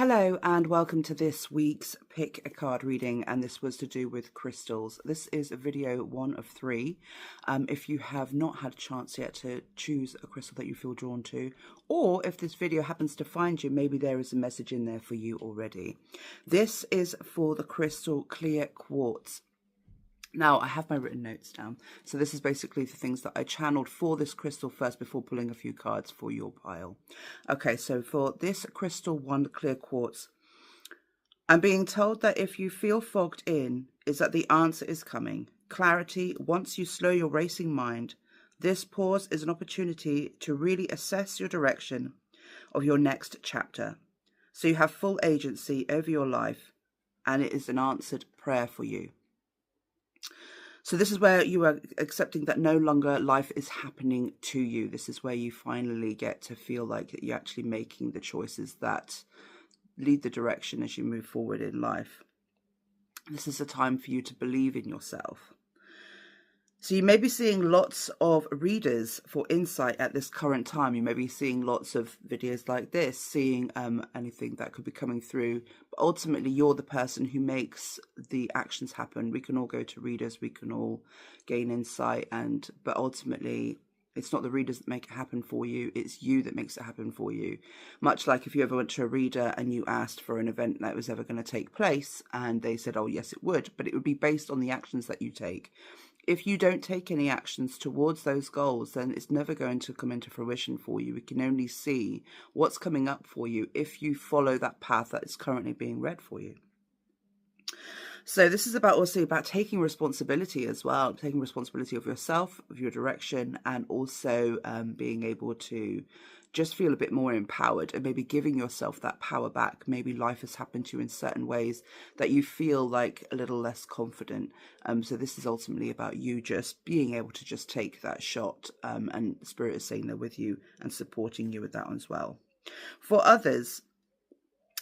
Hello and welcome to this week's Pick a Card reading, and this was to do with crystals. This is a video 1 of 3. If you have not had a chance yet to choose a crystal that you feel drawn to, or if this video happens to find you, maybe there is a message in there for you already. This is for the crystal Clear Quartz. Now, I have my written notes down. So this is basically the things that I channeled for this crystal first before pulling a few cards for your pile. Okay, so for this crystal 1, Clear Quartz, I'm being told that if you feel fogged in, is that the answer is coming. Clarity, once you slow your racing mind, this pause is an opportunity to really assess your direction of your next chapter. So you have full agency over your life, and it is an answered prayer for you. So this is where you are accepting that no longer life is happening to you. This is where you finally get to feel like you're actually making the choices that lead the direction as you move forward in life. This is a time for you to believe in yourself. So you may be seeing lots of readers for insight at this current time. You may be seeing lots of videos like this, seeing anything that could be coming through. But ultimately, you're the person who makes the actions happen. We can all go to readers, we can all gain insight, but ultimately, it's not the readers that make it happen for you. It's you that makes it happen for you. Much like if you ever went to a reader and you asked for an event that was ever going to take place, and they said, oh, yes, it would. But it would be based on the actions that you take. If you don't take any actions towards those goals, then it's never going to come into fruition for you. We can only see what's coming up for you if you follow that path that is currently being read for you. So this is also about taking responsibility as well, taking responsibility of yourself, of your direction, and also being able to just feel a bit more empowered and maybe giving yourself that power back. Maybe life has happened to you in certain ways that you feel like a little less confident. So this is ultimately about you just being able to just take that shot, and Spirit is saying they're with you and supporting you with that as well. For others,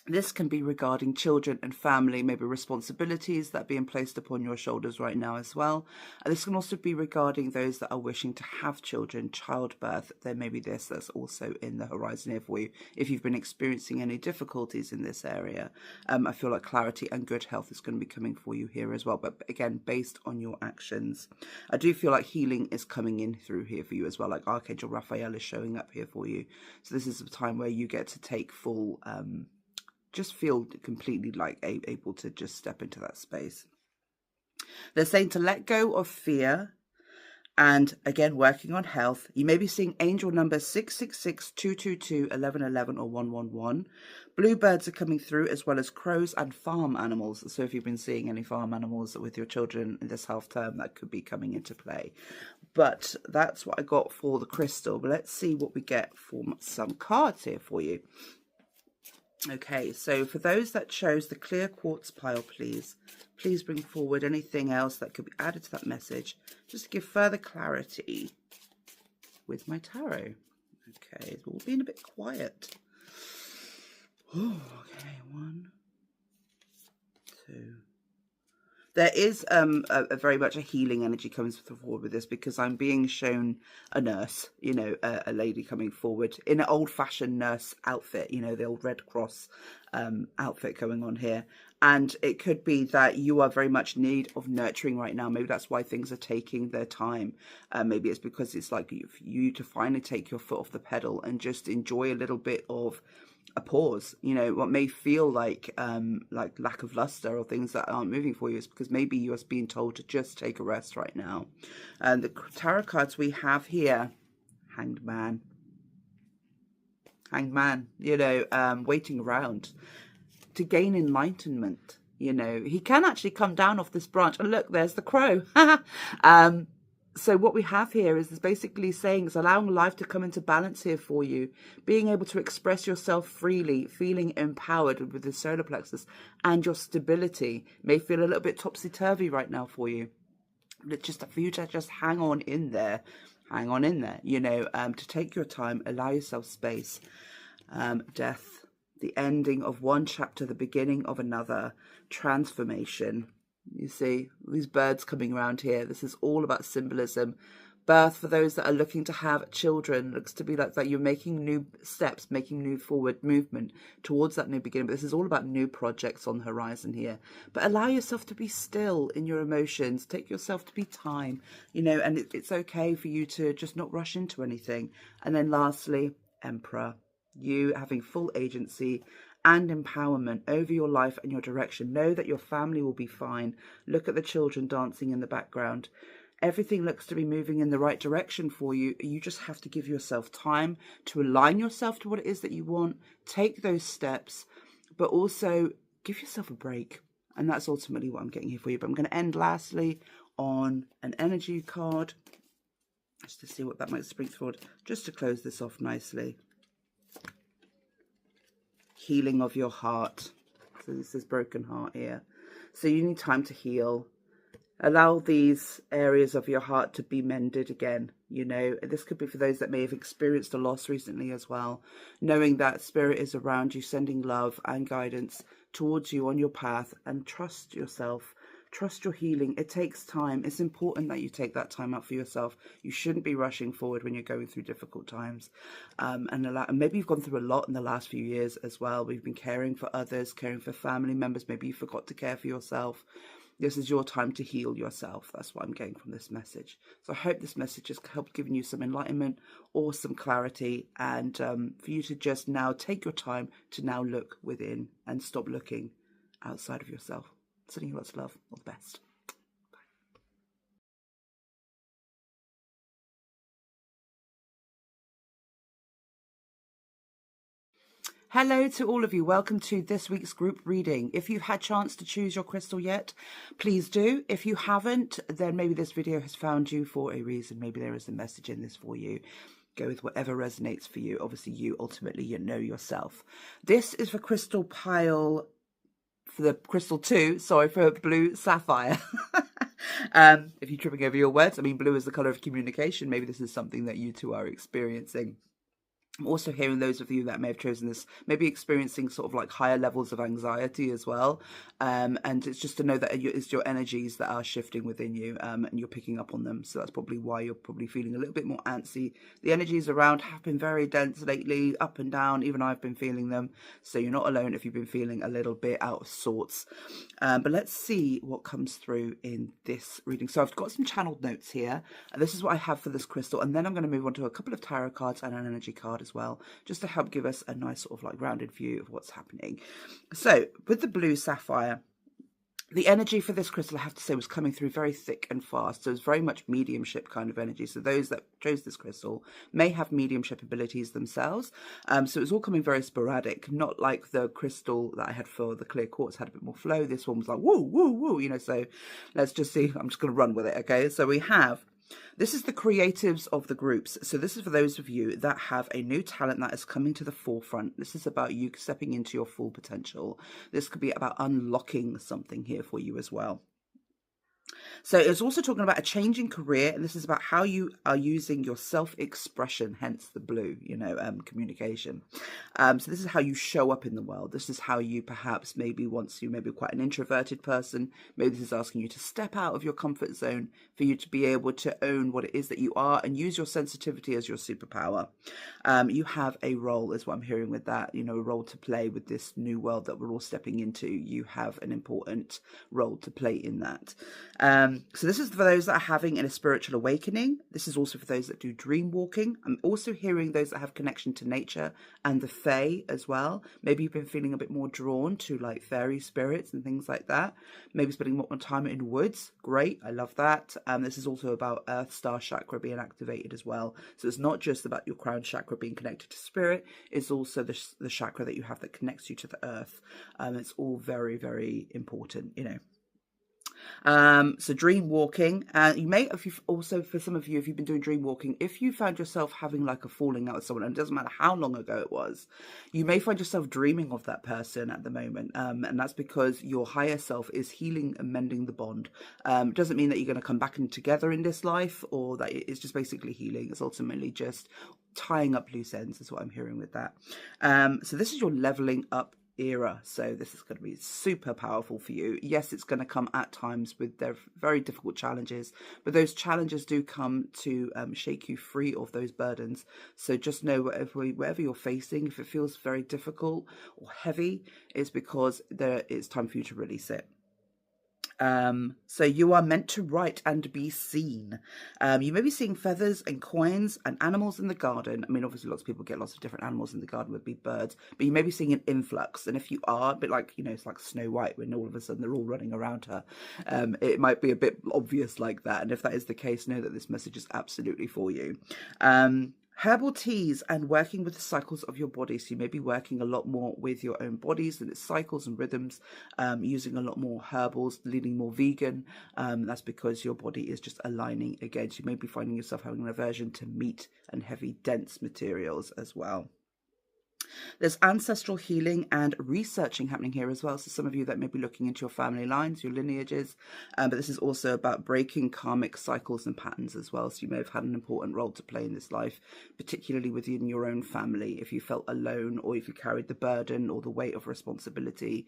this can be regarding children and family, maybe responsibilities that are being placed upon your shoulders right now as well. And this can also be regarding those that are wishing to have children, childbirth. There may be this that's also in the horizon here for you. If you've been experiencing any difficulties in this area, I feel like clarity and good health is going to be coming for you here as well. But again, based on your actions. I do feel like healing is coming in through here for you as well. Like Archangel Raphael is showing up here for you. So this is a time where you get to take full... just feel completely like able to just step into that space. They're saying to let go of fear and, again, working on health. You may be seeing angel numbers 666, 222, 1111 or 111. Bluebirds are coming through, as well as crows and farm animals. So if you've been seeing any farm animals with your children in this half term, that could be coming into play. But that's what I got for the crystal. But let's see what we get for some cards here for you. Okay, so for those that chose the Clear Quartz pile, please bring forward anything else that could be added to that message, just to give further clarity with my tarot. Okay, we're all being a bit quiet. Oh, okay, 1, 2. There is a very much a healing energy comes forward with this, because I'm being shown a nurse, you know, a lady coming forward in an old-fashioned nurse outfit, you know, the old Red Cross outfit going on here. And it could be that you are very much in need of nurturing right now. Maybe that's why things are taking their time. Maybe it's because it's like you to finally take your foot off the pedal and just enjoy a little bit of a pause. You know, what may feel like lack of luster or things that aren't moving for you is because maybe you're being told to just take a rest right now. And the tarot cards we have here, Hanged Man, you know, waiting around to gain enlightenment. You know, he can actually come down off this branch, and look, there's the crow. So what we have here is basically saying it's allowing life to come into balance here for you, being able to express yourself freely, feeling empowered with the solar plexus, and your stability may feel a little bit topsy-turvy right now for you. But just for you to just hang on in there, you know, to take your time, allow yourself space. Death, the ending of one chapter, the beginning of another, transformation. You see these birds coming around here. This is all about symbolism, Birth, for those that are looking to have children, looks to be like that you're making new steps, making new forward movement towards that new beginning. But this is all about new projects on the horizon here. But allow yourself to be still in your emotions. Take yourself to be time, and it's okay for you to just not rush into anything. And then lastly, Emperor, you having full agency and empowerment over your life and your direction. Know that your family will be fine. Look at the children dancing in the background. Everything looks to be moving in the right direction for you. You just have to give yourself time to align yourself to what it is that you want. Take those steps, but also give yourself a break. And that's ultimately what I'm getting here for you. But I'm going to end lastly on an energy card, just to see what that might bring forward, just to close this off nicely. Healing of your heart. So this is broken heart here. So you need time to heal. Allow these areas of your heart to be mended again. This could be for those that may have experienced a loss recently as well. Knowing that Spirit is around you, sending love and guidance towards you on your path, and trust yourself. Trust your healing. It takes time. It's important that you take that time out for yourself. You shouldn't be rushing forward when you're going through difficult times. And maybe you've gone through a lot in the last few years as well. We've been caring for others, caring for family members. Maybe you forgot to care for yourself. This is your time to heal yourself. That's what I'm getting from this message. So I hope this message has helped giving you some enlightenment or some clarity, and for you to just now take your time to now look within and stop looking outside of yourself. Sending you lots of love. All the best. Hello to all of you. Welcome to this week's group reading. If you've had a chance to choose your crystal yet, please do. If you haven't, then maybe this video has found you for a reason. Maybe there is a message in this for you. Go with whatever resonates for you. Obviously, ultimately, you know yourself. This is for crystal pile, for the crystal 2, sorry, for blue sapphire. If you're tripping over your words, blue is the color of communication. Maybe this is something that you two are experiencing. I'm also hearing those of you that may have chosen this, maybe experiencing sort of like higher levels of anxiety as well. And it's just to know that it's your energies that are shifting within you, and you're picking up on them. So that's probably why you're probably feeling a little bit more antsy. The energies around have been very dense lately, up and down. Even I've been feeling them. So you're not alone if you've been feeling a little bit out of sorts. But let's see what comes through in this reading. So I've got some channeled notes here, and this is what I have for this crystal. And then I'm going to move on to a couple of tarot cards and an energy card as well, just to help give us a nice sort of like rounded view of what's happening. So with the blue sapphire, the energy for this crystal, I have to say, was coming through very thick and fast. So it's very much mediumship kind of energy. So those that chose this crystal may have mediumship abilities themselves. So it was all coming very sporadic, not like the crystal that I had for the clear quartz had a bit more flow. This one was like, woo, woo, woo, so let's just see. I'm just going to run with it, okay? So we have, this is the creatives of the groups. So this is for those of you that have a new talent that is coming to the forefront. This is about you stepping into your full potential. This could be about unlocking something here for you as well. So it's also talking about a change in career, and this is about how you are using your self-expression, hence the blue, communication. So this is how you show up in the world. This is how you perhaps maybe quite an introverted person. Maybe this is asking you to step out of your comfort zone for you to be able to own what it is that you are and use your sensitivity as your superpower. You have a role, is what I'm hearing with that, a role to play with this new world that we're all stepping into. You have an important role to play in that. So this is for those that are having a spiritual awakening. This is also for those that do dream walking. I'm also hearing those that have connection to nature and the fae as well. Maybe you've been feeling a bit more drawn to like fairy spirits and things like that. Maybe spending more time in woods. Great, I love that. This is also about Earth Star Chakra being activated as well. So it's not just about your crown chakra being connected to spirit. It's also the chakra that you have that connects you to the earth. It's all very, very important, So dream walking, you may, if you've also, for some of you, if you've been doing dream walking, if you found yourself having like a falling out with someone, and it doesn't matter how long ago it was, you may find yourself dreaming of that person at the moment, and that's because your higher self is healing and mending the bond. It doesn't mean that you're going to come back in together in this life, or that it's just basically healing. It's ultimately just tying up loose ends, is what I'm hearing with that. So this is your leveling up era. So this is going to be super powerful for you. Yes, it's going to come at times with their very difficult challenges, but those challenges do come to shake you free of those burdens. So just know whatever you're facing, if it feels very difficult or heavy, it's because it's time for you to release it. So you are meant to write and be seen. You may be seeing feathers and coins and animals in the garden. I mean, obviously lots of people get lots of different animals in the garden, would be birds, but you may be seeing an influx. And if you are a bit like, you know, it's like Snow White when all of a sudden they're all running around her. It might be a bit obvious like that. And if that is the case, know that this message is absolutely for you. Herbal teas and working with the cycles of your body. So you may be working a lot more with your own bodies and its cycles and rhythms, using a lot more herbals, leaning more vegan. That's because your body is just aligning again. So you may be finding yourself having an aversion to meat and heavy, dense materials as well. There's ancestral healing and researching happening here as well. So some of you that may be looking into your family lines, your lineages, but this is also about breaking karmic cycles and patterns as well. So you may have had an important role to play in this life, particularly within your own family. If you felt alone or if you carried the burden or the weight of responsibility,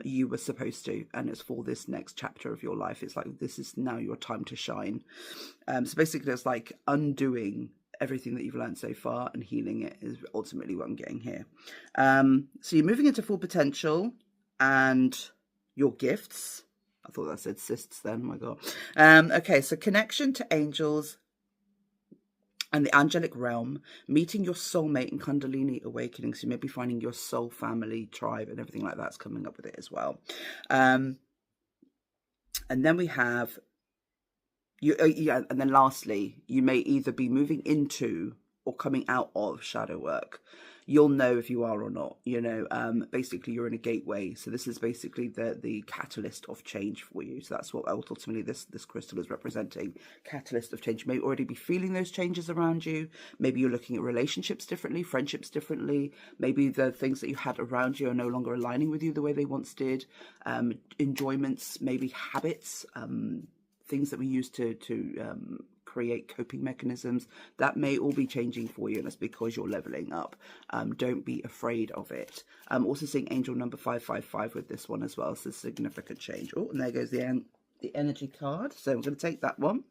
you were supposed to, and it's for this next chapter of your life. It's like, this is now your time to shine. So basically it's like undoing everything that you've learned so far and healing it is ultimately what I'm getting here. So you're moving into full potential and your gifts. I thought that said cysts then, oh my God. Okay, so connection to angels and the angelic realm, meeting your soulmate and Kundalini awakening. So you may be finding your soul family, tribe, and everything like that's coming up with it as well. And then we have and then lastly, you may either be moving into or coming out of shadow work. You'll know if you are or not, you know. Basically you're in a gateway. So this is basically the catalyst of change for you. So that's what ultimately this crystal is representing. Catalyst of change. You may already be feeling those changes around you. Maybe you're looking at relationships differently, friendships differently. Maybe the things that you had around you are no longer aligning with you the way they once did. Enjoyments, maybe habits, things that we use to create coping mechanisms, that may all be changing for you, and that's because you're leveling up. Don't be afraid of it. I'm also seeing angel number 555 with this one as well, so significant change. Oh, and there goes the energy card. So I'm going to take that one,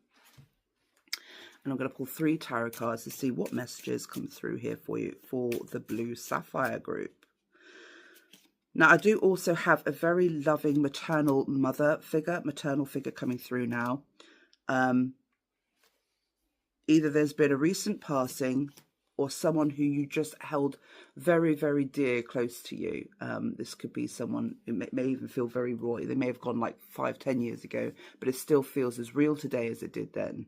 and I'm going to pull 3 tarot cards to see what messages come through here for you for the blue sapphire group. Now, I do also have a very loving maternal figure coming through now. Either there's been a recent passing or someone who you just held very, very dear close to you. This could be someone, it may even feel very raw. They may have gone like 5-10 years ago, but it still feels as real today as it did then.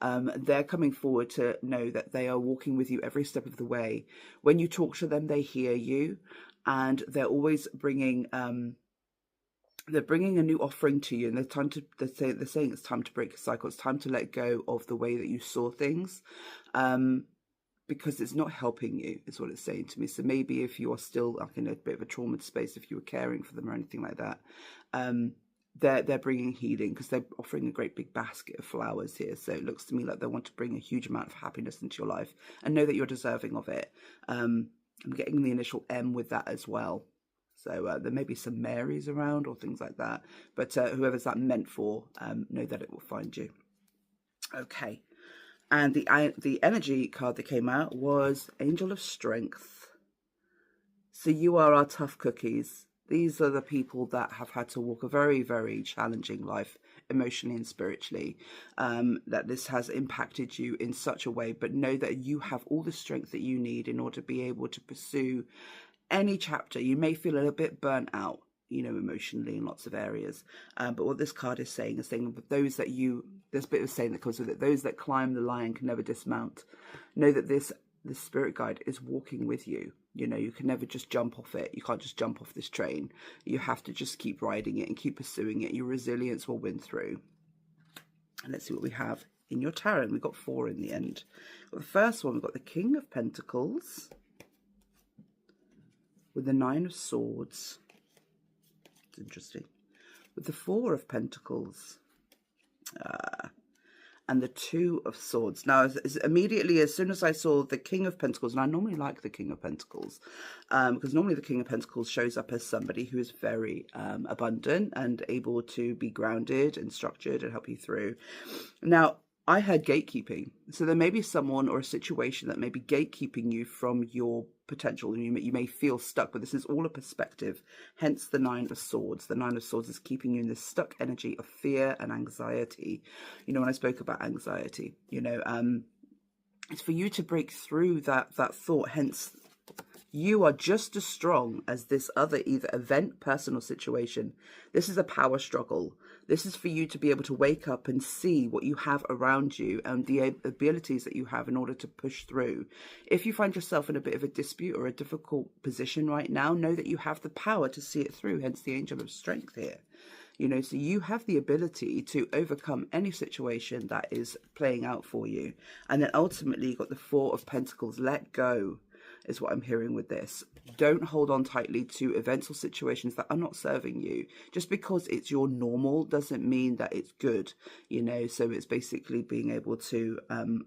They're coming forward to know that they are walking with you every step of the way. When you talk to them, they hear you. And they're always bringing, they're bringing a new offering to you, and they're saying it's time to break a cycle. It's time to let go of the way that you saw things, because it's not helping you, is what it's saying to me. So maybe if you are still like in a bit of a trauma space, if you were caring for them or anything like that, they're bringing healing because they're offering a great big basket of flowers here. So it looks to me like they want to bring a huge amount of happiness into your life and know that you're deserving of it. I'm getting the initial M with that as well. So there may be some Marys around or things like that. But whoever's that meant for, know that it will find you. Okay. And the energy card that came out was Angel of Strength. So you are our tough cookies. These are the people that have had to walk a very, very challenging life, emotionally and spiritually, that this has impacted you in such a way, but know that you have all the strength that you need in order to be able to pursue any chapter. You may feel a little bit burnt out, you know, emotionally in lots of areas, but what this card is saying with those that there's a bit of saying that comes with it, those that climb the lion can never dismount. Know that this spirit guide is walking with you. You know, you can never just jump off it. You can't just jump off this train. You have to just keep riding it and keep pursuing it. Your resilience will win through. And let's see what we have in your tarot. We've got 4 in the end. Well, the first one, we've got the King of Pentacles with the 9 of Swords. It's interesting. With the 4 of Pentacles. and the Two of Swords. Now, immediately, as soon as I saw the King of Pentacles, and I normally like the King of Pentacles, because normally the King of Pentacles shows up as somebody who is very abundant and able to be grounded and structured and help you through. Now, I heard gatekeeping. So there may be someone or a situation that may be gatekeeping you from your potential. You may feel stuck, but this is all a perspective. Hence the Nine of Swords. The Nine of Swords is keeping you in this stuck energy of fear and anxiety. You know, when I spoke about anxiety, you know, it's for you to break through that thought. Hence, you are just as strong as this other either event, person, or situation. This is a power struggle. This is for you to be able to wake up and see what you have around you and the abilities that you have in order to push through. If you find yourself in a bit of a dispute or a difficult position right now, know that you have the power to see it through, hence the Angel of Strength here. You know, so you have the ability to overcome any situation that is playing out for you. And then ultimately you got the Four of Pentacles. Let go is what I'm hearing with this. Don't hold on tightly to events or situations that are not serving you. Just because it's your normal doesn't mean that it's good, you know. So it's basically being able to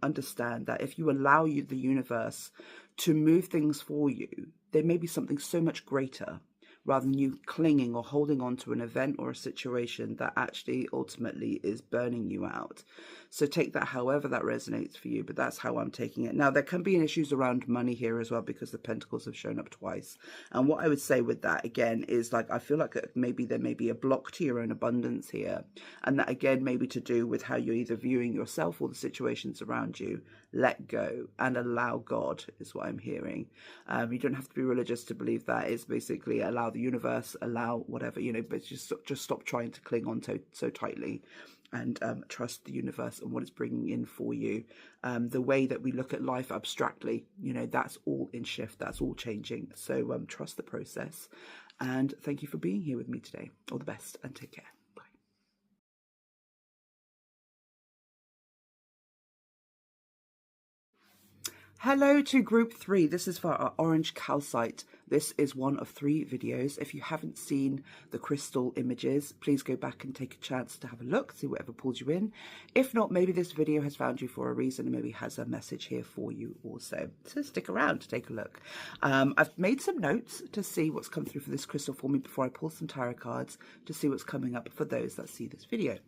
understand that if you allow the universe to move things for you, there may be something so much greater, rather than you clinging or holding on to an event or a situation that actually ultimately is burning you out. So take that however that resonates for you, but that's how I'm taking it. Now, there can be issues around money here as well, because the Pentacles have shown up twice. And what I would say with that, again, is like, I feel like maybe there may be a block to your own abundance here. And that, again, may be to do with how you're either viewing yourself or the situations around you. Let go and allow God is what I'm hearing. You don't have to be religious to believe that. It's basically allow the universe, allow whatever, you know, but just stop trying to cling on so tightly, and trust the universe and what it's bringing in for you. The way that we look at life abstractly, you know, that's all in shift, that's all changing. So trust the process, and thank you for being here with me today. All the best and take care. Hello to group 3. This is for our orange calcite. This is one of 3 videos. If you haven't seen the crystal images, please go back and take a chance to have a look, see whatever pulls you in. If not, maybe this video has found you for a reason and maybe has a message here for you also. So stick around to take a look. I've made some notes to see what's come through for this crystal for me before I pull some tarot cards to see what's coming up for those that see this video.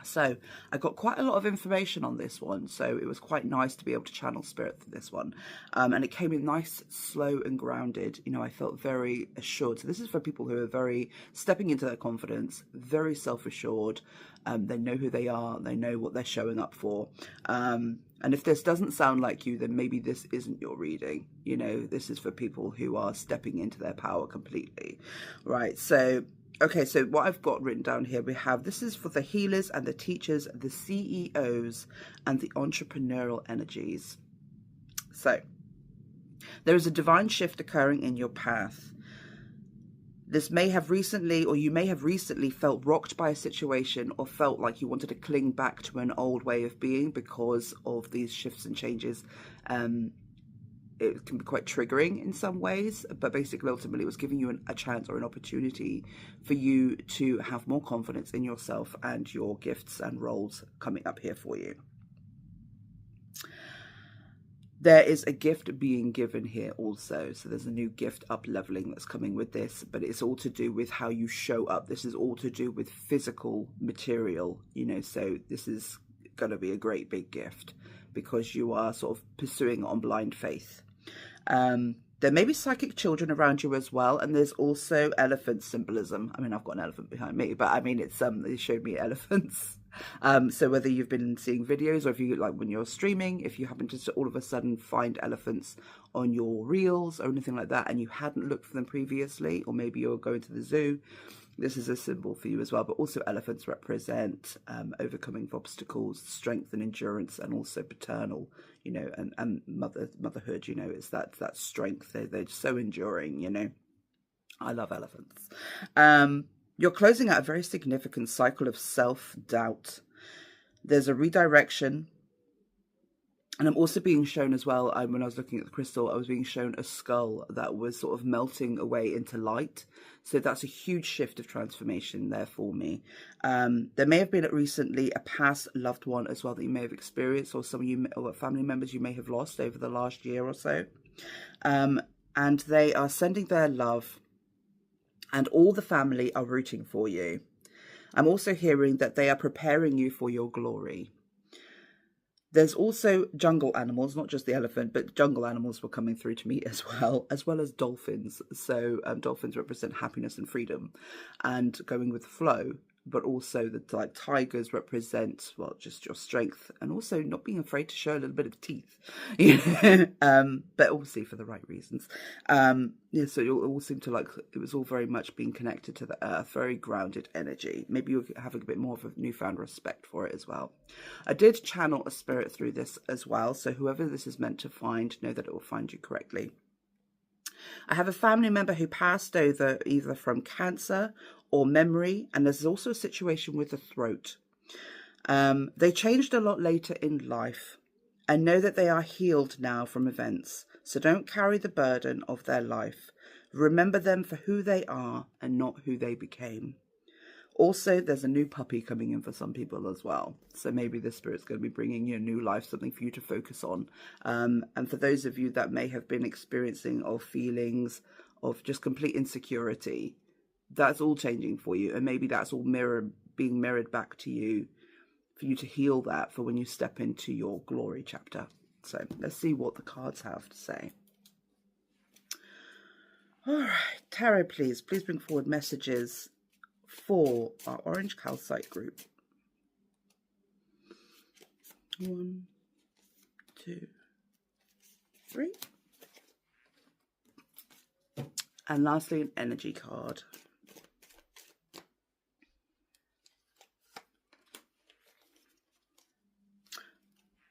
So I got quite a lot of information on this one, so it was quite nice to be able to channel spirit for this one. And it came in nice, slow and grounded. You know, I felt very assured. So this is for people who are very stepping into their confidence, very self-assured. They know who they are. They know what they're showing up for. And if this doesn't sound like you, then maybe this isn't your reading. You know, this is for people who are stepping into their power completely. Right, so... okay, so what I've got written down here, we have, this is for the healers and the teachers, the CEOs, and the entrepreneurial energies. So, there is a divine shift occurring in your path. This may have recently, or you may have recently felt rocked by a situation or felt like you wanted to cling back to an old way of being because of these shifts and changes. It can be quite triggering in some ways, but basically ultimately it was giving you a chance or an opportunity for you to have more confidence in yourself and your gifts and roles coming up here for you. There is a gift being given here also. So there's a new gift up leveling that's coming with this, but it's all to do with how you show up. This is all to do with physical material, you know, so this is going to be a great big gift because you are sort of pursuing on blind faith. There may be psychic children around you as well, and there's also elephant symbolism. I mean, I've got an elephant behind me, but I mean, it's they showed me elephants. So whether you've been seeing videos or if you, like when you're streaming, if you happen to all of a sudden find elephants on your reels or anything like that, and you hadn't looked for them previously, or maybe you're going to the zoo, this is a symbol for you as well. But also elephants represent overcoming of obstacles, strength and endurance, and also paternal, you know, and motherhood, you know, it's that strength. They're so enduring, you know. I love elephants. You're closing out a very significant cycle of self-doubt. There's a redirection And I'm also being shown as well, when I was looking at the crystal, I was being shown a skull that was sort of melting away into light. So that's a huge shift of transformation there for me. There may have been recently a past loved one as well that you may have experienced, or some of you, or family members you may have lost over the last year or so. And they are sending their love, and all the family are rooting for you. I'm also hearing that they are preparing you for your glory. There's also jungle animals, not just the elephant, but jungle animals were coming through to me as well as dolphins. So dolphins represent happiness and freedom and going with the flow, but also the tigers represent, well, just your strength and also not being afraid to show a little bit of teeth, but obviously for the right reasons. Yeah, so it all seemed to it was all very much being connected to the earth, very grounded energy. Maybe you're having a bit more of a newfound respect for it as well. I did channel a spirit through this as well, so whoever this is meant to find, know that it will find you correctly. I have a family member who passed over either from cancer or memory, and there's also a situation with the throat. They changed a lot later in life, and know that they are healed now from events, so don't carry the burden of their life. Remember them for who they are and not who they became. Also, there's a new puppy coming in for some people as well. So maybe the spirit's going to be bringing you a new life, something for you to focus on. And for those of you that may have been experiencing of feelings of just complete insecurity, that's all changing for you. And maybe that's all being mirrored back to you for you to heal that for when you step into your glory chapter. So let's see what the cards have to say. All right, Tarot, please bring forward messages for our orange calcite group. 1, 2, 3. And lastly, an energy card.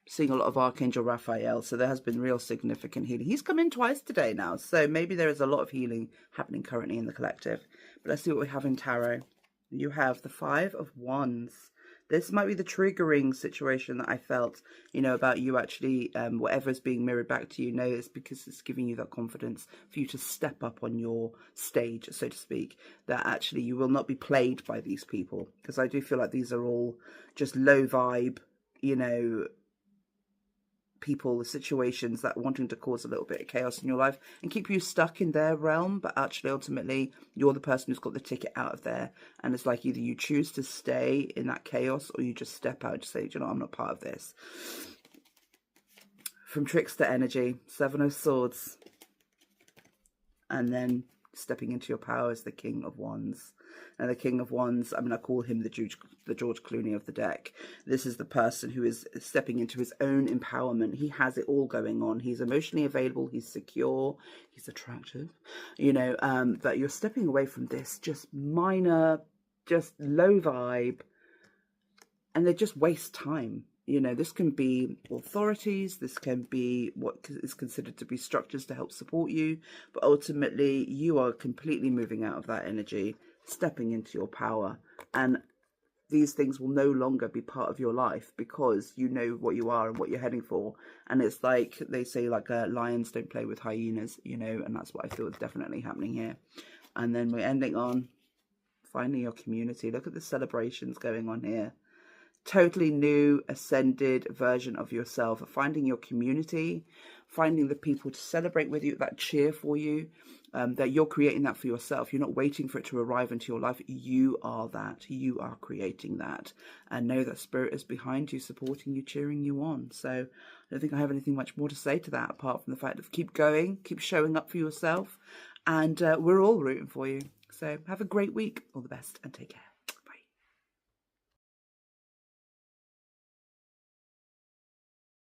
Seeing a lot of Archangel Raphael, so there has been real significant healing. He's come in twice today now, so maybe there is a lot of healing happening currently in the collective. But let's see what we have in tarot. You have the 5 of Wands. This might be the triggering situation that I felt, about you actually, whatever is being mirrored back to you, it's because it's giving you that confidence for you to step up on your stage, so to speak, that actually you will not be played by these people. Because I do feel like these are all just low vibe, people, situations that are wanting to cause a little bit of chaos in your life and keep you stuck in their realm, but actually ultimately you're the person who's got the ticket out of there, and it's like either you choose to stay in that chaos or you just step out and say, I'm not part of this. From trickster energy, 7 of Swords, and then stepping into your power as the King of Wands. And the King of Wands, I call him the George Clooney of the deck. This is the person who is stepping into his own empowerment. He has it all going on. He's emotionally available. He's secure. He's attractive. But you're stepping away from this just minor, just low vibe. And they just waste time. This can be authorities. This can be what is considered to be structures to help support you. But ultimately, you are completely moving out of that energy, stepping into your power, and these things will no longer be part of your life because you know what you are and what you're heading for. And it's like they say, lions don't play with hyenas, and that's what I feel is definitely happening here. And then we're ending on finding your community. Look at the celebrations going on here. Totally new, ascended version of yourself, finding your community, finding the people to celebrate with you, that cheer for you, that you're creating that for yourself. You're not waiting for it to arrive into your life. You are that. You are creating that. And know that Spirit is behind you, supporting you, cheering you on. So I don't think I have anything much more to say to that, apart from the fact of keep going, keep showing up for yourself. And we're all rooting for you. So have a great week. All the best and take care.